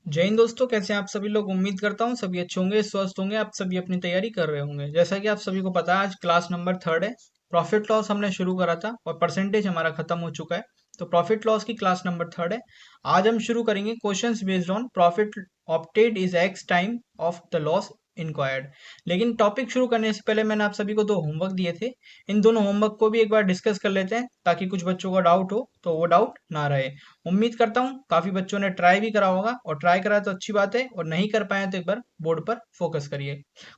जय हिंद दोस्तों, कैसे हैं आप सभी लोग। उम्मीद करता हूँ सभी अच्छे होंगे, स्वस्थ होंगे। आप सभी अपनी तैयारी कर रहे होंगे। जैसा कि आप सभी को पता है, आज क्लास नंबर 3 है। प्रॉफिट लॉस हमने शुरू करा था और परसेंटेज हमारा खत्म हो चुका है। तो प्रॉफिट लॉस की क्लास नंबर 3 है। आज हम शुरू करेंगे questions based on profit opted is x time of the loss inquired. लेकिन टॉपिक शुरू करने से पहले मैंने आप सभी को 2 होमवर्क दिए थे। इन दोनों होमवर्क को भी एक बार डिस्कस कर लेते हैं, ताकि कुछ बच्चों का डाउट हो तो वो डाउट ना रहे। उम्मीद करता हूँ काफी बच्चों ने ट्राई भी करा होगा, और ट्राई करा तो अच्छी बात है, और नहीं कर पाए तो एक बार बोर्ड पर फोकस करिए।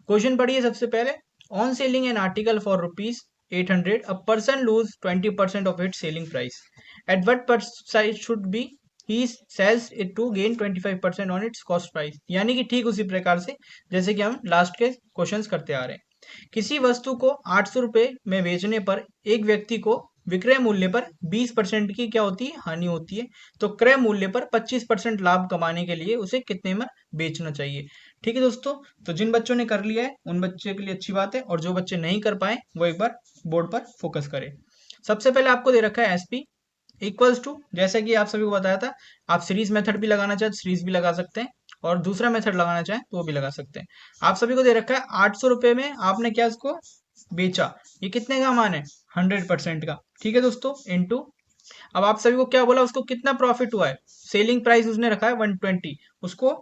क्वेश्चन पढ़िए सबसे पहले। On selling an article for ₹800 a person lose 20% of it selling price. At what price should be he sells it to gain 25% on its cost price. यानी कि ठीक उसी प्रकार से जैसे कि हम लास्ट के क्वेश्चंस करते आ रहे हैं। किसी वस्तु को 800 रुपए में बेचने पर एक व्यक्ति को विक्रय मूल्य पर 20% की क्या होती है, हानि होती है। तो क्रय मूल्य पर 25% लाभ कमाने के लिए उसे कितने में बेचना चाहिए। ठीक है दोस्तों, तो जिन बच्चों ने कर लिया है उन बच्चों के लिए अच्छी बात है, और जो बच्चे नहीं कर पाए वो एक बार बोर्ड पर फोकस करें। सबसे पहले आपको दे रखा है एसपी इक्वल्स टू, जैसा कि आप सभी को बताया था। आप सीरीज मेथड भी लगाना चाहे तो सीरीज भी लगा सकते हैं, और दूसरा मेथड लगाना चाहें तो वो भी लगा सकते हैं। आप सभी को दे रखा है 800 रुपए में आपने क्या इसको बेचा। ये कितने का मान है, 100% का। ठीक है दोस्तों, इनटू, अब आप सभी को क्या बोला, उसको कितना प्रॉफिट हुआ है। सेलिंग प्राइस उसने रखा है 120, उसको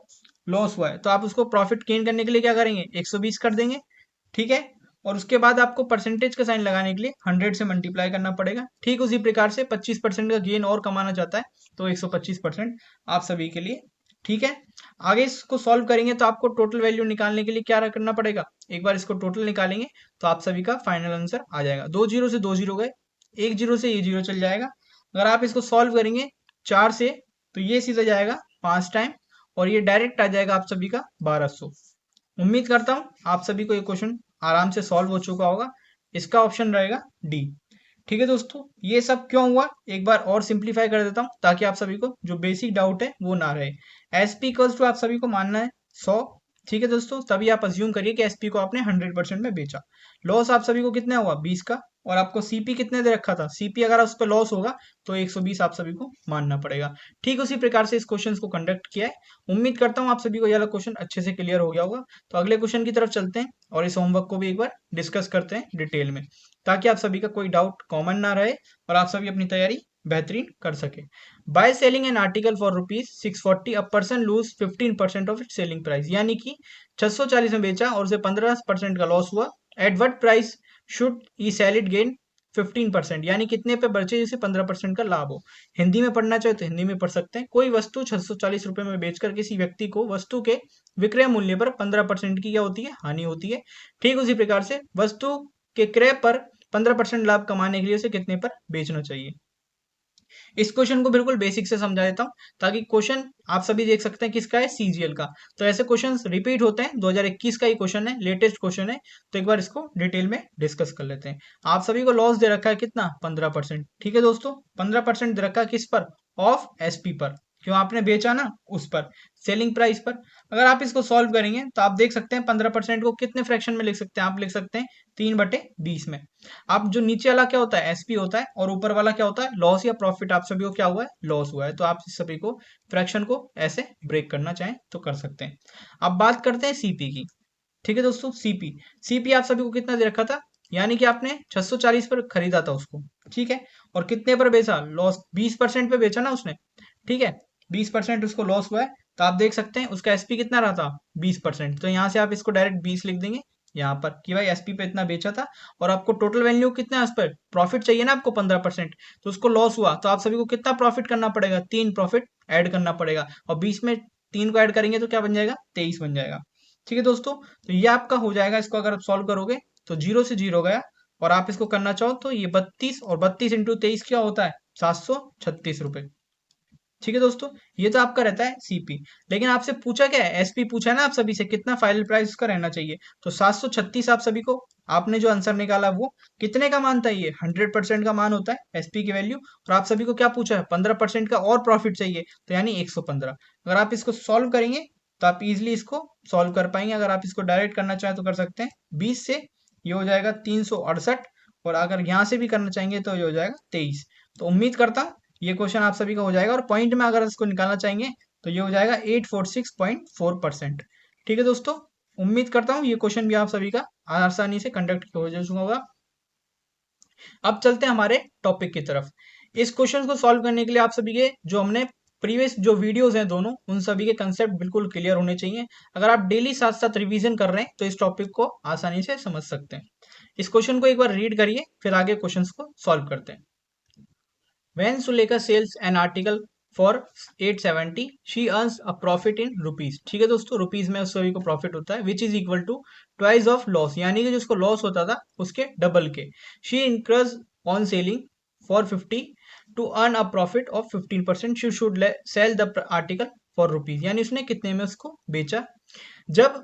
लॉस हुआ है, तो आप उसको प्रॉफिट गेन करने के लिए क्या करेंगे, 120 कर देंगे। ठीक है, और उसके बाद आपको परसेंटेज का साइन लगाने के लिए 100 से मल्टीप्लाई करना पड़ेगा। ठीक उसी प्रकार से 25% का गेन और कमाना चाहता है तो 125% आप सभी के लिए। ठीक है, आगे इसको सॉल्व करेंगे तो आपको टोटल वैल्यू निकालने के लिए क्या करना पड़ेगा, एक बार इसको टोटल निकालेंगे तो आप सभी का फाइनल आंसर आ जाएगा। 2 जीरो से 2 जीरो गए, 1 जीरो से ये जीरो चल जाएगा। अगर आप इसको सॉल्व करेंगे 4 से, तो ये सीधा जाएगा 5 टाइम, और ये डायरेक्ट आ जाएगा आप सभी का 1200। उम्मीद करता हूँ आप सभी को ये क्वेश्चन आराम से सॉल्व हो चुका होगा। इसका ऑप्शन रहेगा डी। ठीक है दोस्तों, ये सब क्यों हुआ एक बार और सिंप्लीफाई कर देता हूँ, ताकि आप सभी को जो बेसिक डाउट है वो ना रहे। एसपी इक्वल्स टू आप सभी को मानना है 100। ठीक है दोस्तों, तभी आप अज्यूम करिए कि एसपी को आपने 100% में बेचा। लॉस आप सभी को कितना हुआ, 20 का। और आपको सीपी कितने दे रखा था, सीपी अगर उस पर लॉस होगा तो 120 आप सभी को मानना पड़ेगा। ठीक उसी प्रकार से इस क्वेश्चन को कंडक्ट किया है। उम्मीद करता हूँ आप सभी को यह क्वेश्चन अच्छे से क्लियर हो गया होगा। तो अगले क्वेश्चन की तरफ चलते हैं, और इस होमवर्क को भी एक बार डिस्कस करते हैं डिटेल में, ताकि आप सभी का कोई डाउट कॉमन ना रहे और आप सभी अपनी तैयारी बेहतरीन कर सके। By selling an article for ₹640 a person lose 15% of it selling price. यानी कि 640 में बेचा और उसे 15% का लॉस हुआ। At what price should he sell it gain 15%, यानी कितने पे बचे जिसे 15% का लाभ हो। हिंदी में पढ़ना चाहे तो हिंदी में पढ़ सकते हैं। कोई वस्तु 640 रुपए में बेचकर किसी व्यक्ति को वस्तु के विक्रय मूल्य पर 15% की क्या होती है, हानि होती है। ठीक उसी प्रकार से वस्तु के क्रय पर 15% लाभ कमाने के लिए उसे कितने पर बेचना चाहिए। इस क्वेश्चन को बिल्कुल बेसिक से समझा देता हूँ, ताकि क्वेश्चन आप सभी देख सकते हैं किसका है, सीजीएल का। तो ऐसे क्वेश्चंस रिपीट होते हैं, 2021 का ही क्वेश्चन है, लेटेस्ट क्वेश्चन है। तो एक बार इसको डिटेल में डिस्कस कर लेते हैं। आप सभी को लॉस दे रखा है कितना, 15%। ठीक है दोस्तों, 15% दे रखा है किस पर, ऑफ एसपी पर, क्यों आपने बेचा ना उस पर, सेलिंग प्राइस पर। अगर आप इसको सॉल्व करेंगे तो आप देख सकते हैं 15% को कितने फ्रैक्शन में लिख सकते हैं, आप लिख सकते हैं 3/20 में। आप जो नीचे वाला क्या होता है, एसपी होता है, और ऊपर वाला क्या होता है, लॉस या प्रॉफिट। आप सभी को क्या हुआ है, लॉस हुआ है। तो आप सभी को फ्रैक्शन को ऐसे ब्रेक करना चाहें तो कर सकते हैं। अब बात करते हैं सीपी की। ठीक है दोस्तों, सीपी सीपी आप सभी को कितना दे रखा था, यानी कि आपने 640 पर खरीदा था उसको। ठीक है, और कितने पर बेचा, लॉस 20% पे बेचा ना उसने। ठीक है, 20% उसको लॉस हुआ है। तो आप देख सकते हैं उसका एसपी कितना रहा था, 20%। तो यहाँ से आप इसको डायरेक्ट 20 लिख देंगे यहाँ पर, कि भाई एसपी पे इतना बेचा था। और आपको टोटल वैल्यू कितना है उस पर, प्रॉफिट चाहिए ना आपको 15%, तो उसको लॉस हुआ तो आप सभी को कितना प्रॉफिट करना पड़ेगा, 3 प्रॉफिट ऐड करना पड़ेगा। और 20 में 3 को ऐड करेंगे तो क्या बन जाएगा, 23 बन जाएगा। ठीक है दोस्तों, तो ये आपका हो जाएगा। इसको अगर आप सॉल्व करोगे तो 0 से 0 गया, और आप इसको करना चाहो तो ये 32, और 32 इंटू 23 क्या होता है, 736 रुपए। ठीक है दोस्तों, ये तो आपका रहता है सीपी। लेकिन आपसे पूछा क्या है, एसपी पूछा है ना आप सभी से, कितना फाइनल प्राइस उसका रहना चाहिए। तो 736 आप सभी को, आपने जो आंसर निकाला वो कितने का मान था, ये 100% का मान होता है एसपी की वैल्यू। और आप सभी को क्या पूछा है, 15% का और प्रॉफिट चाहिए, तो यानी 115। अगर आप इसको सॉल्व करेंगे तो आप इजिली इसको सॉल्व कर पाएंगे। अगर आप इसको डायरेक्ट करना चाहें तो कर सकते हैं, 20 से ये हो जाएगा 368, और अगर यहाँ से भी करना चाहेंगे तो ये हो जाएगा 23। तो उम्मीद करता हूँ ये क्वेश्चन आप सभी का हो जाएगा। और पॉइंट में अगर इसको निकालना चाहेंगे तो ये हो जाएगा 846.4%। ठीक है दोस्तों, उम्मीद करता हूँ ये क्वेश्चन भी आप सभी का आसानी से कंडक्ट हो चुका होगा। अब चलते हैं हमारे टॉपिक की तरफ। इस क्वेश्चन को सॉल्व करने के लिए आप सभी के जो हमने प्रीवियस जो वीडियोस हैं दोनों, उन सभी के कंसेप्ट बिल्कुल क्लियर होने चाहिए। अगर आप डेली साथ साथ रिवीजन कर रहे हैं तो इस टॉपिक को आसानी से समझ सकते हैं। इस क्वेश्चन को एक बार रीड करिए, फिर आगे क्वेश्चंस को सॉल्व करते हैं। When Sulekha sells an article for 870, she earns a profit in rupees। ठीक है दोस्तों, रुपीज में उस सभी को प्रॉफिट होता है, which is equal to twice of loss, यानी कि जो उसको लॉस होता था उसके डबल के। She increase on selling for 50 to earn a profit of 15%। She should sell the article for rupees, यानी उसने कितने में उसको बेचा। जब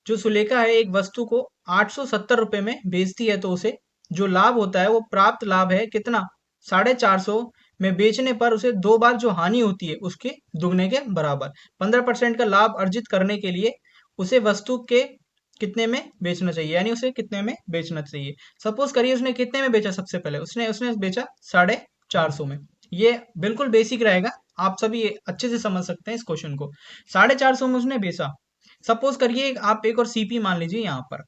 जो सुलेखा है एक वस्तु को 870 रुपए में बेचती है तो उसे जो लाभ होता है वो प्राप्त लाभ है कितना, 450 में बेचने पर उसे 2 बार जो हानि होती है उसके दुगने के बराबर। 15% का लाभ अर्जित करने के लिए उसे वस्तु के कितने में बेचना चाहिए, यानी उसे कितने में बेचना चाहिए। सपोज करिए उसने कितने में बेचा, सबसे पहले उसने उसने बेचा 450 में। ये बिल्कुल बेसिक रहेगा, आप सभी अच्छे से समझ सकते हैं इस क्वेश्चन को। 450 में उसने बेचा। सपोज करिए आप एक और सीपी मान लीजिए यहाँ पर,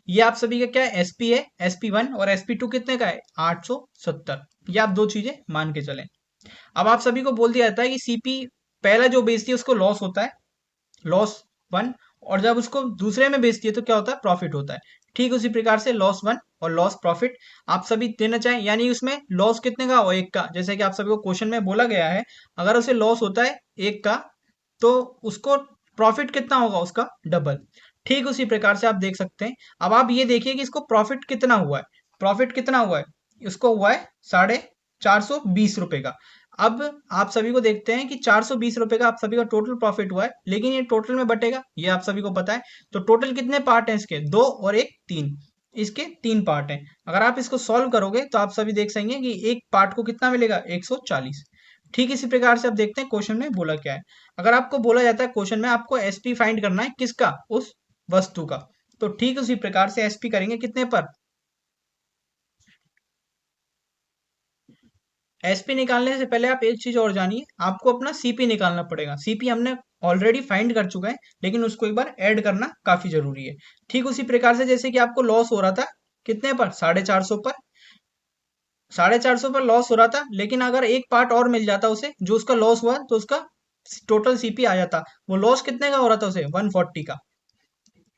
ये आप सभी का क्या है, एसपी है। एसपी 1 और एसपी 2 कितने का है, 870। ये आप दो चीजें मान के चलें। अब आप सभी को बोल दिया जाता है कि सीपी पहला जो बेचती है उसको लॉस होता है, लॉस 1, और जब उसको दूसरे में बेचती है तो क्या होता है, प्रॉफिट होता है। ठीक उसी प्रकार से लॉस 1 और लॉस प्रॉफिट आप सभी देना चाहें, यानी उसमें लॉस कितने का हो, 1 का। जैसे कि आप सभी को क्वेश्चन में बोला गया है, अगर उसे लॉस होता है 1 का तो उसको प्रॉफिट कितना होगा, उसका डबल। ठीक उसी प्रकार से आप देख सकते हैं। अब आप ये देखिए कि इसको प्रॉफिट कितना हुआ है, प्रॉफिट कितना हुआ है, इसको हुआ है 420 रुपए का। अब आप सभी को देखते हैं कि 420 रुपए का आप सभी का टोटल प्रॉफिट हुआ है, लेकिन ये टोटल में बटेगा, ये आप सभी को पता है। तो टोटल कितने पार्ट हैं इसके, 2 और 1 3, इसके 3 पार्ट हैं। अगर आप इसको सॉल्व करोगे तो आप सभी देख सकेंगे कि एक पार्ट को कितना मिलेगा, 140। ठीक इसी प्रकार से आप देखते हैं क्वेश्चन में बोला क्या है। अगर आपको बोला जाता है क्वेश्चन में आपको एसपी फाइंड करना है, किसका, उस वस्तु का, तो ठीक उसी प्रकार से एसपी करेंगे कितने पर, एसपी निकालने से पहले आप एक चीज और जानिए, आपको अपना सीपी निकालना पड़ेगा। सीपी हमने ऑलरेडी फाइंड कर चुका है, लेकिन उसको एक बार ऐड करना काफी जरूरी है। ठीक उसी प्रकार से जैसे कि आपको लॉस हो रहा था कितने पर, 450 पर, 450 पर लॉस हो रहा था, लेकिन अगर एक पार्ट और मिल जाता उसे जो उसका लॉस हुआ तो उसका टोटल सीपी आ जाता। वो लॉस कितने का हो रहा था उसे, 140 का।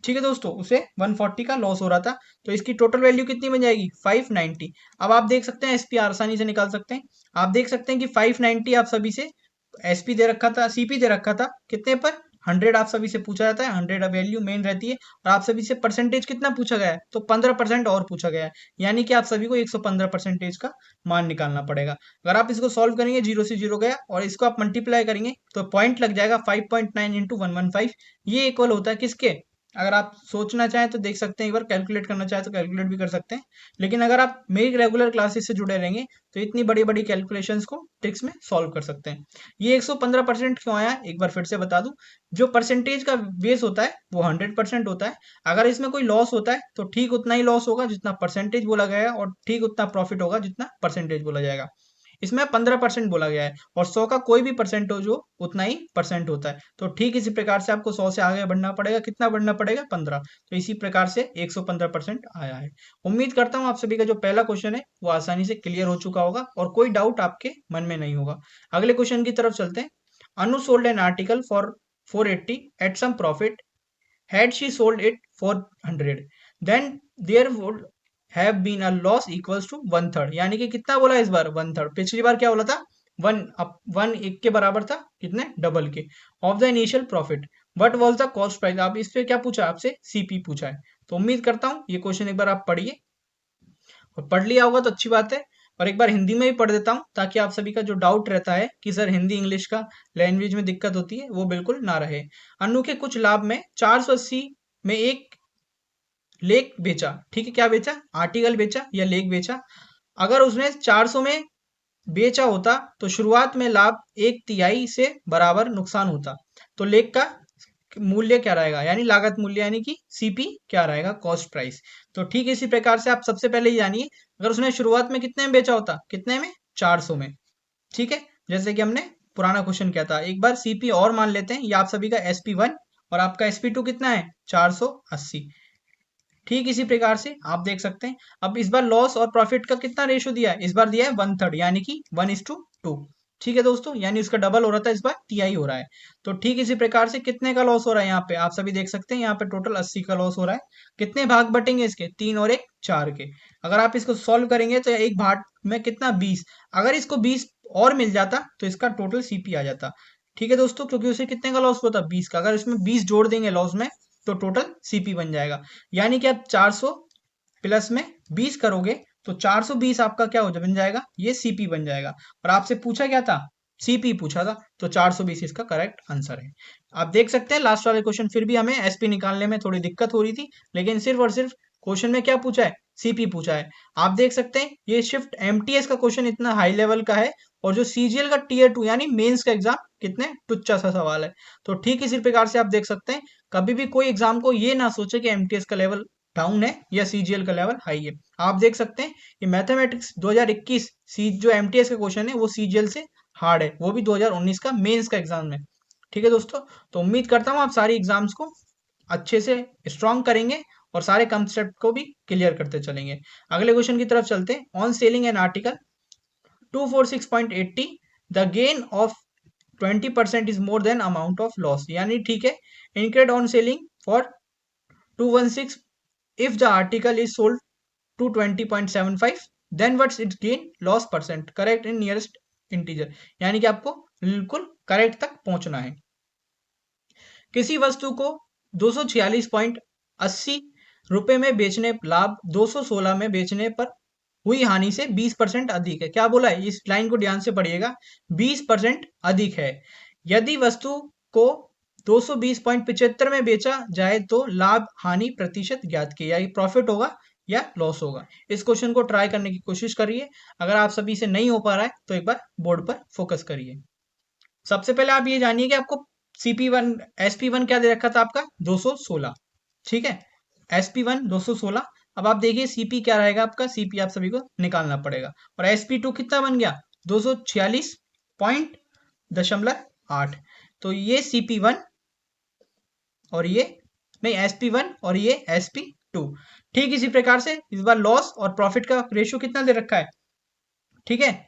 ठीक है दोस्तों, उसे 140 का लॉस हो रहा था, तो इसकी टोटल वैल्यू कितनी बन जाएगी, 590। अब आप देख सकते हैं एसपी आसानी से निकाल सकते हैं। आप देख सकते हैं कि 590 आप सभी से एसपी दे रखा था, सीपी दे रखा था कितने पर, 100 आप सभी से पूछा जाता है, 100 वैल्यू मेन रहती है। और आप सभी से परसेंटेज कितना पूछा गया है, तो 15% और पूछा गया है, यानी कि आप सभी को 115% का मान निकालना पड़ेगा। अगर आप इसको सॉल्व करेंगे, 0 से 0 गया, और इसको आप मल्टीप्लाई करेंगे तो पॉइंट लग जाएगा 5.9 इंटू 115। ये इक्वल होता है किसके, अगर आप सोचना चाहें तो देख सकते हैं, एक बार कैलकुलेट करना चाहें तो कैलकुलेट भी कर सकते हैं। लेकिन अगर आप मेरी रेगुलर क्लासेस से जुड़े रहेंगे तो इतनी बड़ी बड़ी कैलकुलेशंस को ट्रिक्स में सॉल्व कर सकते हैं। ये 115% क्यों आया, एक बार फिर से बता दूं, जो परसेंटेज का बेस होता है वो 100% होता है। अगर इसमें कोई लॉस होता है तो ठीक उतना ही लॉस होगा जितना परसेंटेज बोला गया है, और ठीक उतना प्रॉफिट होगा जितना परसेंटेज बोला जाएगा। इसमें 15% बोला गया है, और 100 का कोई भी परसेंटेज हो उतना ही परसेंट होता है। तो ठीक इसी प्रकार से आपको 100 से आगे बढ़ना पड़ेगा, कितना बढ़ना पड़ेगा, 15। तो इसी प्रकार से 115% आया है। उम्मीद करता हूँ आप सभी का जो पहला क्वेश्चन है वो आसानी से क्लियर हो चुका होगा और कोई डाउट आपके मन में नहीं होगा। अगले क्वेश्चन की तरफ चलते हैं। Anu sold an article for 480 at some profit, had she sold it for 100, then there would have been a loss equals to 1/3। यानी कि कितना बोला इस बार, 1/3। पिछली बार क्या बोला था, 1, अब 1 1 के बराबर था, कितने, डबल के, of the initial profit, what was the cost price. आप इस पे क्या पूछा, आपसे सीपी पूछा है। तो उम्मीद करता हूँ ये क्वेश्चन एक बार आप पढ़िए, और पढ़ लिया होगा तो अच्छी बात है। और एक बार हिंदी में भी पढ़ देता हूँ, ताकि आप सभी का जो डाउट रहता है कि सर हिंदी इंग्लिश का लैंग्वेज में दिक्कत होती है, वो बिल्कुल ना रहे। अनु के कुछ लाभ में 480 में एक लेख बेचा। ठीक है, क्या बेचा, आर्टिकल बेचा या लेख बेचा। अगर उसने 400 में बेचा होता तो शुरुआत में लाभ 1/3 से बराबर नुकसान होता, तो लेख का मूल्य क्या रहेगा, यानी लागत मूल्य, यानी कि सीपी क्या रहेगा, कॉस्ट प्राइस। तो ठीक इसी प्रकार से आप सबसे पहले ही जानिए, अगर उसने शुरुआत में कितने में बेचा होता, कितने में, 400 में। ठीक है, जैसे कि हमने पुराना क्वेश्चन क्या था, एक बार सीपी और मान लेते हैं, ये आप सभी का SP1 और आपका SP2 कितना है 480। ठीक इसी प्रकार से आप देख सकते हैं, अब इस बार लॉस और प्रॉफिट का कितना रेशो दिया है, इस बार दिया है 1/3 यानी कि 1:2। ठीक है दोस्तों, यानी उसका डबल हो रहा था, इस बार तिहाई हो रहा है। तो ठीक इसी प्रकार से कितने का लॉस हो रहा है, यहाँ पे आप सभी देख सकते हैं, यहाँ पे टोटल 80 का लॉस हो रहा है। कितने भाग बटेंगे इसके, 3 और 1 4 के। अगर आप इसको सॉल्व करेंगे तो एक भाग में कितना 20, अगर इसको 20 और मिल जाता तो इसका टोटल सीपी आ जाता। ठीक है दोस्तों, क्योंकि उसे कितने का लॉस हुआ था 20 का, अगर इसमें 20 जोड़ देंगे लॉस में तो टोटल सीपी बन जाएगा। यानी कि आप 400 प्लस में 20 करोगे तो 420 आपका क्या हो बन जाएगा, ये सीपी बन जाएगा। और आपसे पूछा क्या था, सीपी पूछा था, तो 420 इसका करेक्ट आंसर है। आप देख सकते हैं लास्ट वाले क्वेश्चन फिर भी हमें एसपी निकालने में थोड़ी दिक्कत हो रही थी, लेकिन सिर्फ और सिर्फ क्वेश्चन में क्या पूछा है, सीपी पूछा है। आप देख सकते हैं ये शिफ्ट एमटीएस का क्वेश्चन इतना हाई लेवल का है, और जो सीजीएल का टीयर 2 यानी मेंस का एग्जाम कितने टुच्चा सा सवाल है। तो ठीक इसी प्रकार से आप देख सकते हैं, कभी भी कोई एग्जाम को ये ना सोचे कि एमटीएस का लेवल डाउन है या सीजीएल का लेवल हाई है। आप देख सकते हैं ये मैथमेटिक्स 2021 सी जो एमटीएस का क्वेश्चन है वो सीजीएल से हार्ड है, वो भी 2019 का मेंस का एग्जाम में। ठीक है दोस्तों, तो उम्मीद करता हूँ आप सारी एग्जाम्स को अच्छे से स्ट्रॉन्ग करेंगे और सारे कंसेप्ट को भी क्लियर करते चलेंगे। अगले क्वेश्चन की तरफ चलते हैं। On selling an article 246.80 the gain of 20% is more than amount of loss, यानी ठीक है, InCred on selling for 216 if the article is sold to 20.75 then what's its gain loss percent, correct in nearest integer, यानी कि आपको बिल्कुल correct तक पहुंचना है। किसी वस्तु को 246.80 रुपए में बेचने लाभ 216 में बेचने पर हुई हानि से 20% अधिक है। क्या बोला है, इस लाइन को ध्यान से पढ़िएगा, 20% अधिक है। यदि वस्तु को 220.75 में बेचा जाए तो लाभ हानि प्रतिशत ज्ञात किया, या प्रॉफिट होगा या लॉस होगा। इस क्वेश्चन को ट्राई करने की कोशिश करिए, अगर आप सभी से नहीं हो पा रहा है तो एक बार बोर्ड पर फोकस करिए। सबसे पहले आप ये जानिए कि आपको CP1 SP1 क्या दे रखा था आपका 216। ठीक है, SP1 216। अब आप देखिए सीपी क्या रहेगा आपका, सीपी आप सभी को निकालना पड़ेगा। और SP2 कितना बन गया 246.8। तो ये CP1 और ये नहीं SP1 और ये SP2। ठीक इसी प्रकार से इस बार लॉस और प्रॉफिट का रेशियो कितना दे रखा है, ठीक है,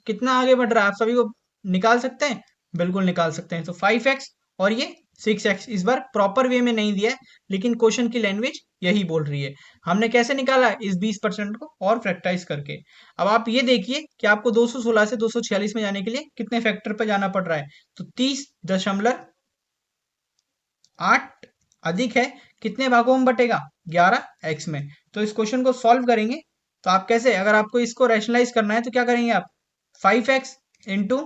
कितना आगे बढ़ रहा है, आप सभी को निकाल सकते हैं, बिल्कुल निकाल सकते हैं। तो 5x और ये 6x, इस बार प्रॉपर वे में नहीं दिया है, लेकिन क्वेश्चन की लैंग्वेज यही बोल रही है। हमने कैसे निकाला है, इस 20% को और फैक्टराइज करके। अब आप ये देखिए कि आपको 216 से 246 में जाने के लिए कितने फैक्टर पर जाना पड़ रहा है, तो 30.8 अधिक है, कितने भागों में बटेगा 11x में। तो इस क्वेश्चन को सॉल्व करेंगे तो आप कैसे, अगर आपको इसको रैशनलाइज करना है तो क्या करेंगे आप, 5x इंटू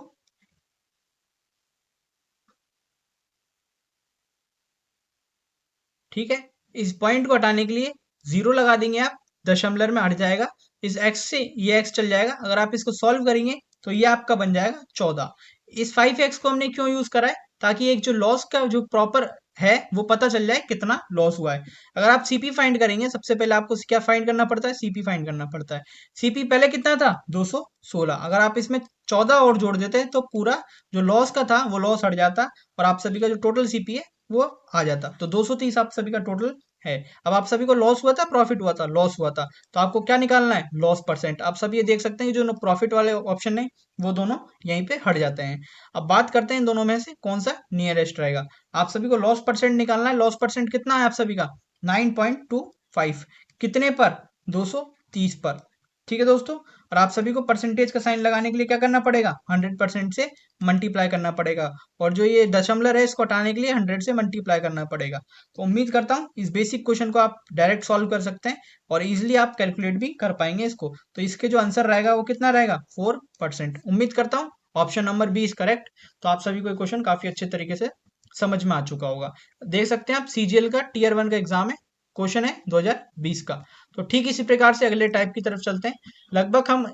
ठीक है, इस पॉइंट को हटाने के लिए 0 लगा देंगे आप, दशमलव में हट जाएगा, इस x से ये x चल जाएगा। अगर आप इसको सॉल्व करेंगे तो ये आपका बन जाएगा 14। इस 5x को हमने क्यों यूज करा है, ताकि एक जो लॉस का जो प्रॉपर है वो पता चल जाए कितना लॉस हुआ है। अगर आप सीपी फाइंड करेंगे, सबसे पहले आपको क्या फाइंड करना पड़ता है, सीपी फाइंड करना पड़ता है। सीपी पहले कितना था 216, अगर आप इसमें 14 और जोड़ देते हैं तो पूरा जो लॉस का था वो लॉस हट जाता, और आप सभी का जो टोटल सीपी है वो आ जाता। तो 230 आप सभी का टोटल है। अब आप सभी को लॉस हुआ था प्रॉफिट हुआ था, लॉस हुआ था, तो आपको क्या निकालना है, लॉस परसेंट। आप सभी ये देख सकते हैं जो प्रॉफिट वाले ऑप्शन है वो दोनों यहीं पे हट जाते हैं। अब बात करते हैं इन दोनों में से कौन सा नियरेस्ट रहेगा। आप सभी को लॉस परसेंट निकालना है। लॉस परसेंट कितना है आप सभी का 9.25, कितने पर 230 पर। ठीक है दोस्तों, और आप सभी को परसेंटेज का साइन लगाने के लिए क्या करना पड़ेगा, 100% से मल्टीप्लाई करना पड़ेगा, और जो ये दशमलव है इसको हटाने के लिए 100 से मल्टीप्लाई करना पड़ेगा। तो उम्मीद करता हूँ इस बेसिक क्वेश्चन को आप डायरेक्ट सॉल्व कर सकते हैं और इजिली आप कैलकुलेट भी कर पाएंगे इसको। तो इसके जो आंसर रहेगा वो कितना रहेगा 4%। उम्मीद करता हूँ option number B is correct. तो आप सभी को क्वेश्चन काफी अच्छे तरीके से समझ में आ चुका होगा। देख सकते हैं आप सीजीएल का टीयर 1 का एग्जाम है, क्वेश्चन है 2020 का। तो ठीक इसी प्रकार से अगले टाइप की तरफ चलते हैं। लगभग हम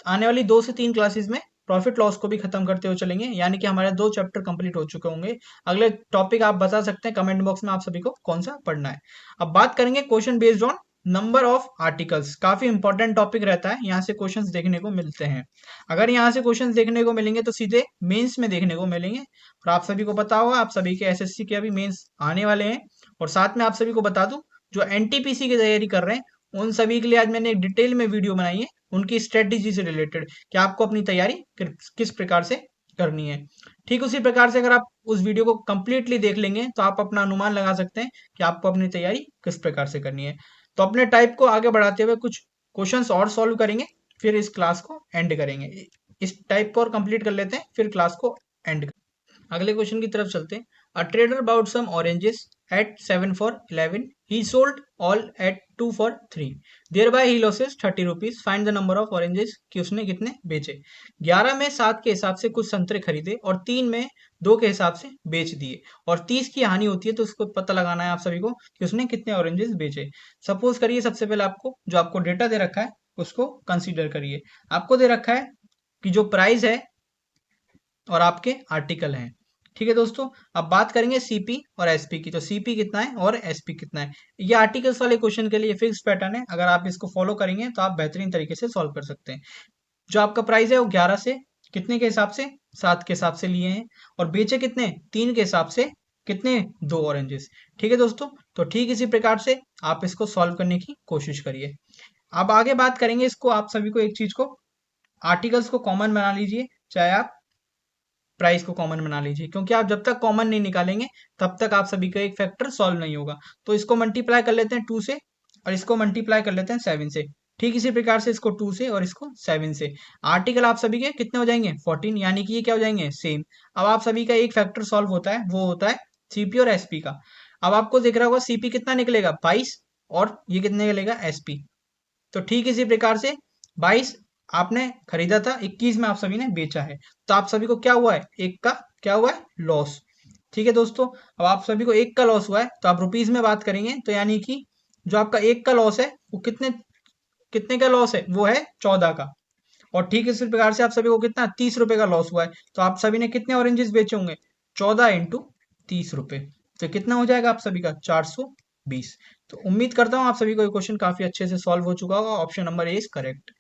आने वाली 2 से 3 क्लासेस में प्रॉफिट लॉस को भी खत्म करते हुए चलेंगे, यानी कि हमारे 2 चैप्टर कंप्लीट हो चुके होंगे। अगले टॉपिक आप बता सकते हैं कमेंट बॉक्स में आप सभी को कौन सा पढ़ना है। अब बात करेंगे question based on number of articles काफी इंपॉर्टेंट टॉपिक रहता है, यहाँ से क्वेश्चंस देखने को मिलते हैं। अगर यहाँ से क्वेश्चंस देखने को मिलेंगे तो सीधे मेंस में देखने को मिलेंगे। और आप सभी को पता होगा, आप सभी के एसएससी के अभी मेंस आने वाले हैं। और साथ में आप सभी को बता दूं, जो एनटीपीसी की तैयारी कर रहे हैं उन सभी के लिए आज मैंने एक डिटेल में वीडियो बनाई है, उनकी स्ट्रेटेजी से रिलेटेड कि आपको अपनी तैयारी किस प्रकार से करनी है। ठीक उसी प्रकार से अगर आप उस वीडियो को कंप्लीटली देख लेंगे तो आप अपना अनुमान लगा सकते हैं कि आपको अपनी तैयारी किस प्रकार से करनी है। तो अपने टाइप को आगे बढ़ाते हुए कुछ क्वेश्चंस और सॉल्व करेंगे, फिर इस क्लास को एंड करेंगे। इस टाइप को और कंप्लीट कर लेते हैं, फिर क्लास को एंड। अगले क्वेश्चन की तरफ चलते हैं। A trader bought some oranges at 7 for 11, he sold all at 2 for 3, thereby he loses 30 rupees, find the number of oranges, कि उसने कितने बेचे। 11 में 7 के हिसाब से कुछ संतरे खरीदे और 3 में 2 के हिसाब से बेच दिए और 30 की हानि होती है, तो उसको पता लगाना है आप सभी को कि उसने कितने ऑरेंजेस बेचे। सपोज करिए सबसे पहले आपको जो आपको डेटा दे रखा है उसको कंसीडर करिए। आपको दे रखा है कि जो प्राइस है और आपके आर्टिकल हैं। ठीक है दोस्तों, अब बात करेंगे सीपी और एसपी की। तो सीपी कितना है और एसपी कितना है, ये आर्टिकल्स वाले क्वेश्चन के लिए फिक्स पैटर्न है। अगर आप इसको फॉलो करेंगे तो आप बेहतरीन तरीके से सॉल्व कर सकते हैं। जो आपका प्राइस है वो 11 से कितने के हिसाब से, 7 के हिसाब से लिए हैं, और बेचे कितने, 3 के हिसाब से, कितने, 2 ऑरेंजेस। ठीक है दोस्तों, तो ठीक इसी प्रकार से आप इसको सॉल्व करने की कोशिश करिए। अब आगे बात करेंगे इसको, आप सभी को एक चीज को, आर्टिकल्स को कॉमन बना लीजिए, चाहे आप प्राइस को कॉमन बना लीजिए, क्योंकि आप जब तक कॉमन नहीं निकालेंगे तब तक आप सभी का एक फैक्टर सॉल्व नहीं होगा। तो इसको मल्टीप्लाई कर लेते हैं 2 से, और इसको मल्टीप्लाई कर लेते हैं 7 से। ठीक इसी प्रकार से इसको 2 से और इसको 7 से। आर्टिकल आप सभी के कितने हो जाएंगे, 14, यानी कि ये क्या हो जाएंगे, सेम। अब आप सभी का एक फैक्टर सॉल्व होता है, वो होता है सीपी और एसपी का। अब आपको दिख रहा होगा सीपी कितना निकलेगा, 22, और ये कितने निकलेगा, एसपी। तो ठीक इसी प्रकार से 22 आपने खरीदा था, 21 में आप सभी ने बेचा है, तो आप सभी को क्या हुआ है, एक का क्या हुआ है, लॉस। ठीक है दोस्तों, अब आप सभी को एक का लॉस हुआ है, तो आप रुपीज में बात करेंगे तो यानी कि जो आपका एक का लॉस है वो कितने कितने का लॉस है, वो है 14 का। और ठीक इसी प्रकार से आप सभी को कितना, 30 रुपए का लॉस हुआ है, तो आप सभी ने कितने ऑरेंजेस बेचे होंगे, 14 × 30 रुपए। तो कितना हो जाएगा आप सभी का, 420। तो उम्मीद करता हूँ आप सभी को ये क्वेश्चन काफी अच्छे से सॉल्व हो चुका होगा। Option number A is correct.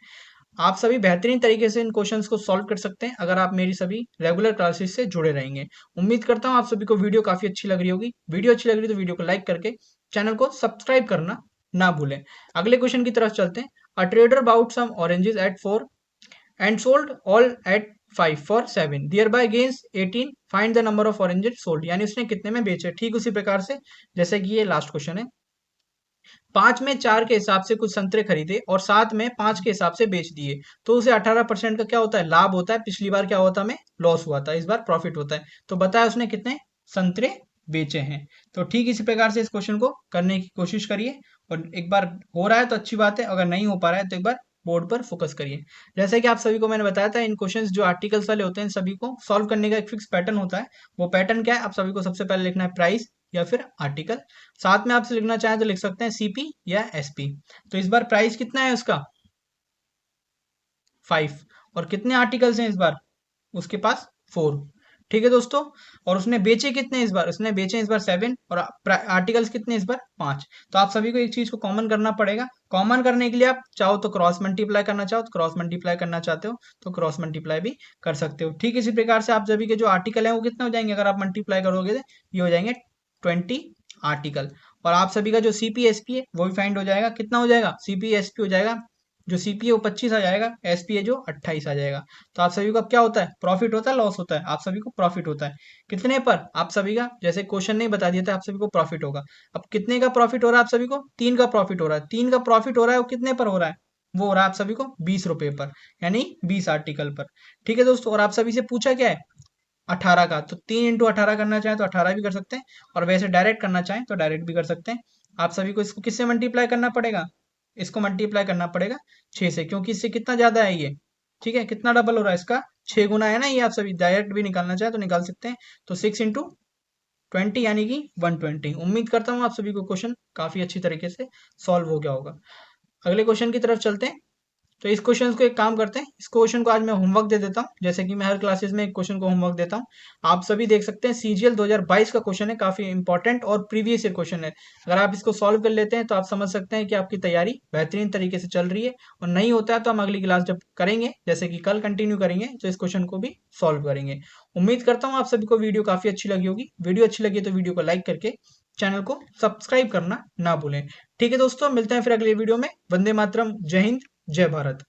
आप सभी बेहतरीन तरीके से इन क्वेश्चंस को सॉल्व कर सकते हैं अगर आप मेरी सभी रेगुलर क्लासेस से जुड़े रहेंगे। उम्मीद करता हूँ आप सभी को वीडियो काफी अच्छी लग रही होगी। वीडियो अच्छी लग रही है तो वीडियो को लाइक करके चैनल को सब्सक्राइब करना ना भूलें। अगले क्वेश्चन की तरफ चलते हैं। A trader bought some oranges at 4 and sold all at 5 for 7, thereby gains 18, find the number of oranges sold, यानी उसने कितने में बेचे। ठीक उसी प्रकार से जैसे कि ये लास्ट क्वेश्चन है, 5 में 4 के हिसाब से कुछ संतरे खरीदे और 7 में 5 के हिसाब से बेच दिए, तो उसे 18% का क्या होता है, लाभ होता है। पिछली बार क्या होता, हमें लॉस हुआ था, इस बार प्रॉफिट होता है। तो बताया उसने कितने संतरे बेचे हैं। तो ठीक इसी प्रकार से इस क्वेश्चन को करने की कोशिश करिए, और एक बार हो रहा है तो अच्छी बात है, अगर नहीं हो पा रहा है तो एक बार बोर्ड पर फोकस करिए। जैसे कि आप सभी को मैंने बताया था, इन क्वेश्चंस जो आर्टिकल्स वाले होते हैं, इन सभी को सॉल्व करने का एक फिक्स पैटर्न होता है। वो पैटर्न क्या है, आप सभी को सबसे पहले लिखना है प्राइस या फिर आर्टिकल, साथ में आपसे लिखना चाहें तो लिख सकते हैं सीपी या एसपी। तो इस बार प्राइस कितना है उसका, 5, और कितने आर्टिकल्स हैं इस बार, उसके पास 4। ठीक है दोस्तों, और उसने बेचे कितने इस बार, उसने बेचे इस बार 7, और आर्टिकल्स कितने इस बार, 5। तो आप सभी को एक चीज को कॉमन करना पड़ेगा। कॉमन करने के लिए आप चाहो तो क्रॉस मल्टीप्लाई करना चाहो तो क्रॉस मल्टीप्लाई करना चाहते हो तो क्रॉस मल्टीप्लाई भी कर सकते हो। ठीक इसी प्रकार से आप सभी के जो आर्टिकल है वो कितने हो जाएंगे, अगर आप मल्टीप्लाई करोगे तो ये हो जाएंगे 20 आर्टिकल। और आप सभी का जो सीपी एसपी है वो भी फाइंड हो जाएगा, कितना हो जाएगा, सीपी एसपी हो जाएगा, जो सीपी है वो 25 आ जाएगा, एसपी है जो 28 आ जाएगा। तो आप सभी को अब क्या होता है, प्रॉफिट होता है, लॉस होता है, आप सभी को प्रॉफिट होता है। कितने पर, आप सभी का जैसे क्वेश्चन नहीं बता दिया था, आप सभी को प्रॉफिट होगा। अब कितने का प्रॉफिट हो रहा है आप सभी को, 3 का प्रॉफिट हो रहा है। 3 का प्रॉफिट हो रहा है, वो कितने पर हो रहा है, वो हो रहा है आप सभी को 20 रुपए पर, यानी 20 आर्टिकल पर। ठीक है दोस्तों, और आप सभी से पूछा क्या है, 18 का। तो 3 × 18 करना चाहें तो 18 भी कर सकते हैं, और वैसे डायरेक्ट करना चाहें तो डायरेक्ट भी कर सकते हैं। आप सभी को इसको किससे मल्टीप्लाई करना पड़ेगा, इसको मल्टीप्लाई करना पड़ेगा 6 से, क्योंकि इससे कितना ज्यादा है ये, ठीक है, कितना डबल हो रहा है इसका, 6 गुना है ना ये। आप सभी डायरेक्ट भी निकालना चाहे तो निकाल सकते हैं। तो 6 × 20 यानी कि 120। उम्मीद करता हूँ आप सभी को क्वेश्चन काफी अच्छी तरीके से सॉल्व हो गया होगा। अगले क्वेश्चन की तरफ चलते हैं। तो इस क्वेश्चन को एक काम करते हैं, इस क्वेश्चन को आज मैं होमवर्क दे देता हूँ, जैसे कि मैं हर क्लासेस में एक क्वेश्चन को होमवर्क देता हूँ। आप सभी देख सकते हैं सीजीएल 2022 का क्वेश्चन है, काफी इंपॉर्टेंट और प्रीवियस ईयर क्वेश्चन है। अगर आप इसको सॉल्व कर लेते हैं तो आप समझ सकते हैं कि आपकी तैयारी बेहतरीन तरीके से चल रही है, और नहीं होता है तो हम अगली क्लास जब करेंगे, जैसे कि कल कंटिन्यू करेंगे, तो इस क्वेश्चन को भी सॉल्व करेंगे। उम्मीद करता हूँ आप सभी को वीडियो काफी अच्छी लगी होगी। वीडियो अच्छी लगी तो वीडियो को लाइक करके चैनल को सब्सक्राइब करना ना भूलें। ठीक है दोस्तों, मिलते हैं फिर अगले वीडियो में। वंदे मातरम, जय हिंद, जय भारत।